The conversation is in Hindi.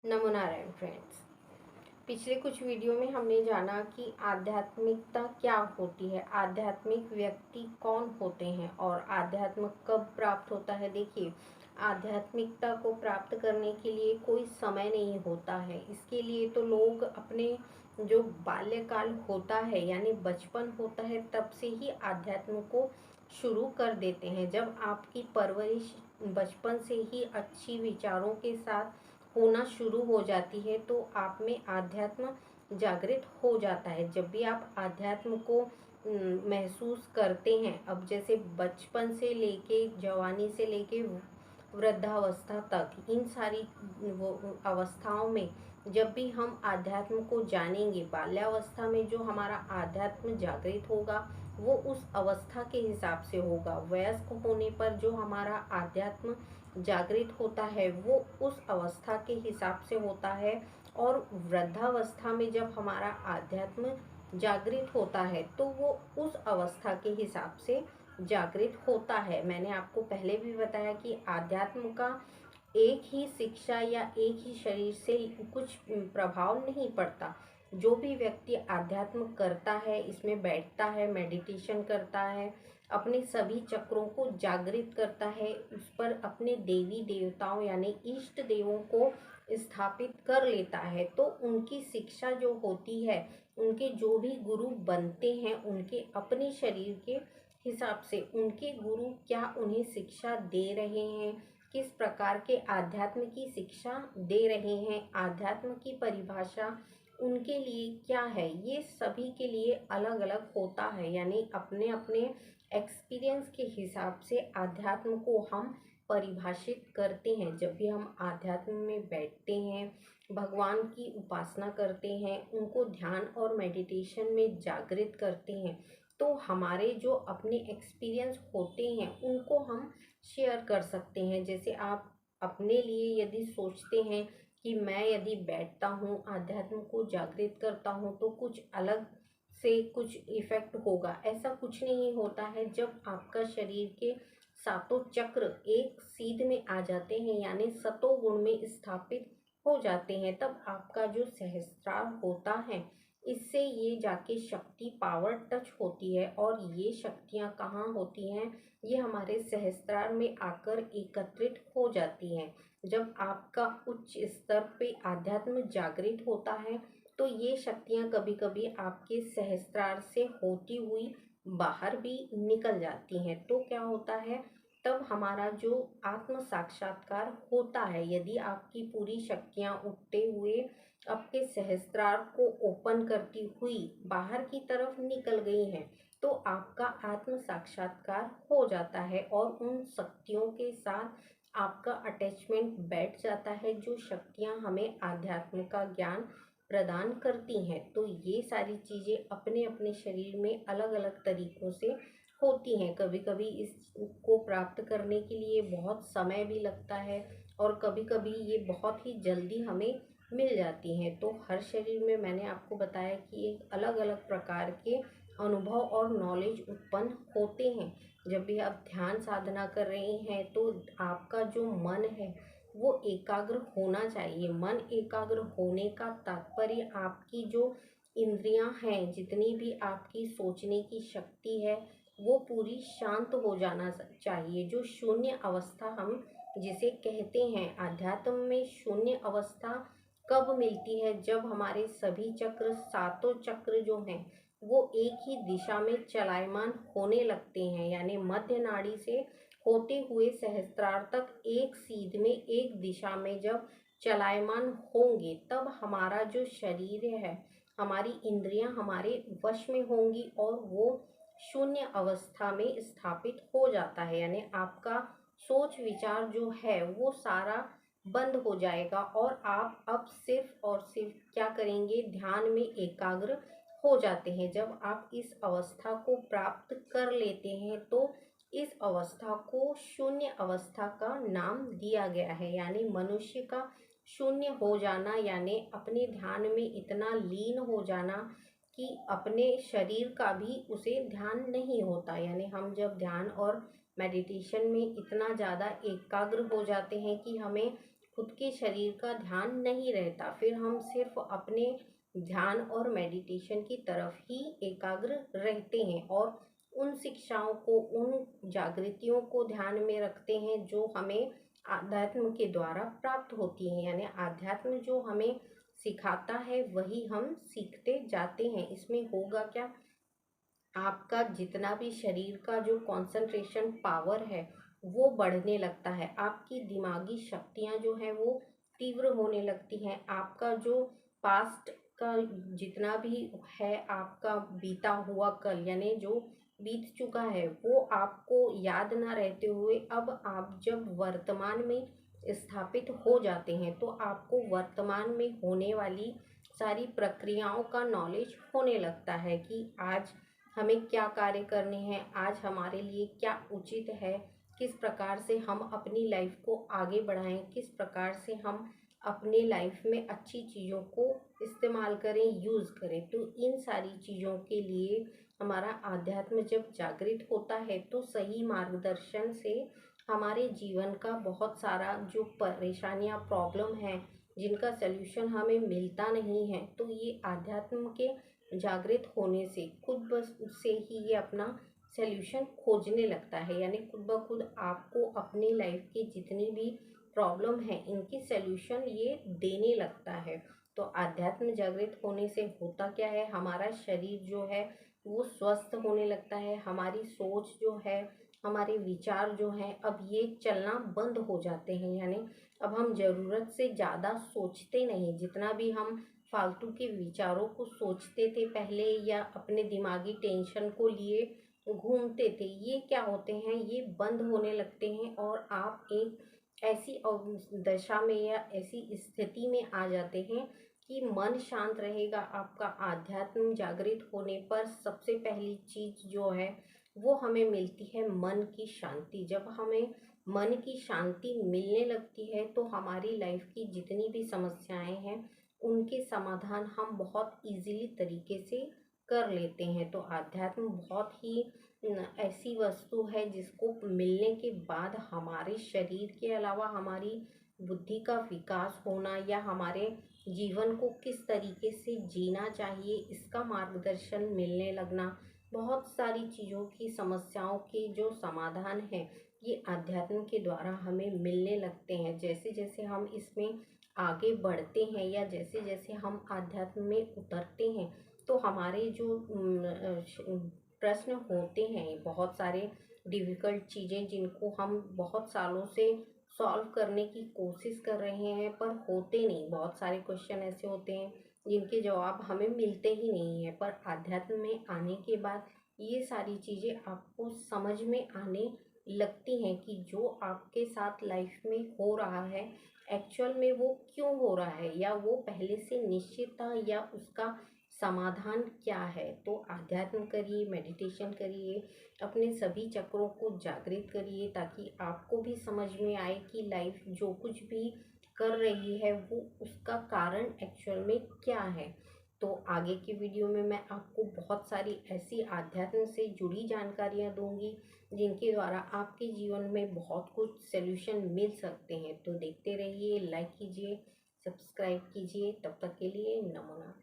नमो नारायण फ्रेंड्स। पिछले कुछ वीडियो में हमने जाना कि आध्यात्मिकता क्या होती है, आध्यात्मिक व्यक्ति कौन होते हैं और आध्यात्म कब प्राप्त होता है। देखिए, आध्यात्मिकता को प्राप्त करने के लिए कोई समय नहीं होता है। इसके लिए तो लोग अपने जो बाल्यकाल होता है यानी बचपन होता है तब से ही आध्यात्म को शुरू कर देते हैं। जब आपकी परवरिश बचपन से ही अच्छी विचारों के साथ होना शुरू हो जाती है तो आप में आध्यात्म जागृत हो जाता है। जब भी आप आध्यात्म को महसूस करते हैं, अब जैसे बचपन से लेके जवानी से लेके वृद्धावस्था तक, इन सारी वो अवस्थाओं में जब भी हम आध्यात्म को जानेंगे, बाल्यावस्था में जो हमारा आध्यात्म जागृत होगा वो उस अवस्था के हिसाब से होगा। वयस्क होने पर जो हमारा आध्यात्म जागृत होता है वो उस अवस्था के हिसाब से होता है। और वृद्धावस्था में जब हमारा आध्यात्म जागृत होता है तो वो उस अवस्था के हिसाब से जागृत होता है। मैंने आपको पहले भी बताया कि आध्यात्म का एक ही शिक्षा या एक ही शरीर से कुछ प्रभाव नहीं पड़ता। जो भी व्यक्ति आध्यात्म करता है, इसमें बैठता है, मेडिटेशन करता है, अपने सभी चक्रों को जागृत करता है, उस पर अपने देवी देवताओं यानी इष्ट देवों को स्थापित कर लेता है, तो उनकी शिक्षा जो होती है, उनके जो भी गुरु बनते हैं उनके अपने शरीर के हिसाब से उनके गुरु क्या उन्हें शिक्षा दे रहे हैं, किस प्रकार के आध्यात्म की शिक्षा दे रहे हैं, आध्यात्म की परिभाषा उनके लिए क्या है, ये सभी के लिए अलग अलग होता है। यानी अपने अपने एक्सपीरियंस के हिसाब से आध्यात्म को हम परिभाषित करते हैं। जब भी हम आध्यात्म में बैठते हैं, भगवान की उपासना करते हैं, उनको ध्यान और मेडिटेशन में जागृत करते हैं, तो हमारे जो अपने एक्सपीरियंस होते हैं उनको हम शेयर कर सकते हैं। जैसे आप अपने लिए यदि सोचते हैं कि मैं यदि बैठता हूँ, आध्यात्म को जागृत करता हूँ तो कुछ अलग से कुछ इफेक्ट होगा, ऐसा कुछ नहीं होता है। जब आपका शरीर के सातों चक्र एक सीध में आ जाते हैं यानी सतों गुण में स्थापित हो जाते हैं, तब आपका जो सहस्त्रार होता है, इससे ये जाके शक्ति पावर टच होती है। और ये शक्तियाँ कहाँ होती हैं, ये हमारे सहस्त्रार में आकर एकत्रित हो जाती हैं। जब आपका उच्च स्तर पे आध्यात्म जागृत होता है तो ये शक्तियाँ कभी कभी आपके सहस्त्रार से होती हुई बाहर भी निकल जाती हैं। तो क्या होता है, तब हमारा जो आत्म साक्षात्कार होता है, यदि आपकी पूरी शक्तियाँ उठते हुए आपके सहस्त्रार को ओपन करती हुई बाहर की तरफ निकल गई हैं, तो आपका आत्म साक्षात्कार हो जाता है और उन शक्तियों के साथ आपका अटैचमेंट बैठ जाता है, जो शक्तियाँ हमें आध्यात्म का ज्ञान प्रदान करती हैं। तो ये सारी चीज़ें अपने अपने शरीर में अलग अलग तरीक़ों से होती हैं। कभी कभी इसको प्राप्त करने के लिए बहुत समय भी लगता है और कभी कभी ये बहुत ही जल्दी हमें मिल जाती हैं। तो हर शरीर में मैंने आपको बताया कि एक अलग अलग प्रकार के अनुभव और नॉलेज उत्पन्न होते हैं। जब भी आप ध्यान साधना कर रहे हैं तो आपका जो मन है वो एकाग्र होना चाहिए। मन एकाग्र होने का तात्पर्य आपकी जो इंद्रियां हैं, जितनी भी आपकी सोचने की शक्ति है, वो पूरी शांत हो जाना चाहिए। जो शून्य अवस्था हम जिसे कहते हैं, आध्यात्म में शून्य अवस्था कब मिलती है, जब हमारे सभी चक्र, सातों चक्र जो हैं वो एक ही दिशा में चलायमान होने लगते हैं। यानी मध्य नाड़ी से होते हुए सहस्त्रार तक एक सीध में एक दिशा में जब चलायमान होंगे, तब हमारा जो शरीर है, हमारी इंद्रियां हमारे वश में होंगी और वो शून्य अवस्था में स्थापित हो जाता है। यानी आपका सोच विचार जो है वो सारा बंद हो जाएगा और आप अब सिर्फ और सिर्फ क्या करेंगे, ध्यान में एकाग्र हो जाते हैं। जब आप इस अवस्था को प्राप्त कर लेते हैं तो इस अवस्था को शून्य अवस्था का नाम दिया गया है। यानी मनुष्य का शून्य हो जाना, यानी अपने ध्यान में इतना लीन हो जाना कि अपने शरीर का भी उसे ध्यान नहीं होता। यानी हम जब ध्यान और मेडिटेशन में इतना ज़्यादा एकाग्र हो जाते हैं कि हमें खुद के शरीर का ध्यान नहीं रहता, फिर हम सिर्फ अपने ध्यान और मेडिटेशन की तरफ ही एकाग्र रहते हैं और उन शिक्षाओं को, उन जागृतियों को ध्यान में रखते हैं जो हमें आध्यात्म के द्वारा प्राप्त होती हैं। यानी आध्यात्म जो हमें सिखाता है वही हम सीखते जाते हैं। इसमें होगा क्या, आपका जितना भी शरीर का जो कंसंट्रेशन पावर है वो बढ़ने लगता है, आपकी दिमागी शक्तियाँ जो हैं वो तीव्र होने लगती हैं, आपका जो पास्ट का जितना भी है, आपका बीता हुआ कल यानी जो बीत चुका है वो आपको याद ना रहते हुए अब आप जब वर्तमान में स्थापित हो जाते हैं तो आपको वर्तमान में होने वाली सारी प्रक्रियाओं का नॉलेज होने लगता है कि आज हमें क्या कार्य करने हैं, आज हमारे लिए क्या उचित है, किस प्रकार से हम अपनी लाइफ को आगे बढ़ाएं, किस प्रकार से हम अपने लाइफ में अच्छी चीज़ों को इस्तेमाल करें, यूज़ करें। तो इन सारी चीज़ों के लिए हमारा आध्यात्म जब जागृत होता है तो सही मार्गदर्शन से हमारे जीवन का बहुत सारा जो परेशानियां, प्रॉब्लम है, जिनका सल्यूशन हमें मिलता नहीं है, तो ये आध्यात्म के जागृत होने से खुद ब से ही ये अपना सल्यूशन खोजने लगता है। यानी खुद ब खुद आपको अपनी लाइफ की जितनी भी प्रॉब्लम है इनकी सल्यूशन ये देने लगता है। तो आध्यात्म जागृत होने से होता क्या है, हमारा शरीर जो है वो स्वस्थ होने लगता है, हमारी सोच जो है, हमारे विचार जो हैं अब ये चलना बंद हो जाते हैं। यानी अब हम ज़रूरत से ज़्यादा सोचते नहीं, जितना भी हम फालतू के विचारों को सोचते थे पहले या अपने दिमागी टेंशन को लिए घूमते थे, ये क्या होते हैं, ये बंद होने लगते हैं और आप एक ऐसी दशा में या ऐसी स्थिति में आ जाते हैं कि मन शांत रहेगा। आपका आध्यात्म जागृत होने पर सबसे पहली चीज जो है वो हमें मिलती है मन की शांति। जब हमें मन की शांति मिलने लगती है तो हमारी लाइफ की जितनी भी समस्याएं हैं उनके समाधान हम बहुत इजीली तरीके से कर लेते हैं। तो आध्यात्म बहुत ही ऐसी वस्तु है जिसको मिलने के बाद हमारे शरीर के अलावा हमारी बुद्धि का विकास होना या हमारे जीवन को किस तरीके से जीना चाहिए इसका मार्गदर्शन मिलने लगना, बहुत सारी चीज़ों की समस्याओं के जो समाधान है ये आध्यात्म के द्वारा हमें मिलने लगते हैं। जैसे जैसे हम इसमें आगे बढ़ते हैं या जैसे जैसे हम आध्यात्म में उतरते हैं तो हमारे जो प्रश्न होते हैं, बहुत सारे डिफ़िकल्ट चीज़ें जिनको हम बहुत सालों से सॉल्व करने की कोशिश कर रहे हैं पर होते नहीं, बहुत सारे क्वेश्चन ऐसे होते हैं जिनके जवाब हमें मिलते ही नहीं हैं। पर आध्यात्म में आने के बाद ये सारी चीज़ें आपको समझ में आने लगती हैं कि जो आपके साथ लाइफ में हो रहा है एक्चुअल में वो क्यों हो रहा है या वो पहले से निश्चित था या उसका समाधान क्या है। तो आध्यात्म करिए, मेडिटेशन करिए, अपने सभी चक्रों को जागृत करिए ताकि आपको भी समझ में आए कि लाइफ जो कुछ भी कर रही है वो उसका कारण एक्चुअल में क्या है। तो आगे की वीडियो में मैं आपको बहुत सारी ऐसी आध्यात्म से जुड़ी जानकारियाँ दूंगी जिनके द्वारा आपके जीवन में बहुत कुछ सल्यूशन मिल सकते हैं। तो देखते रहिए, लाइक कीजिए, सब्सक्राइब कीजिए। तब तक के लिए नमो नमः।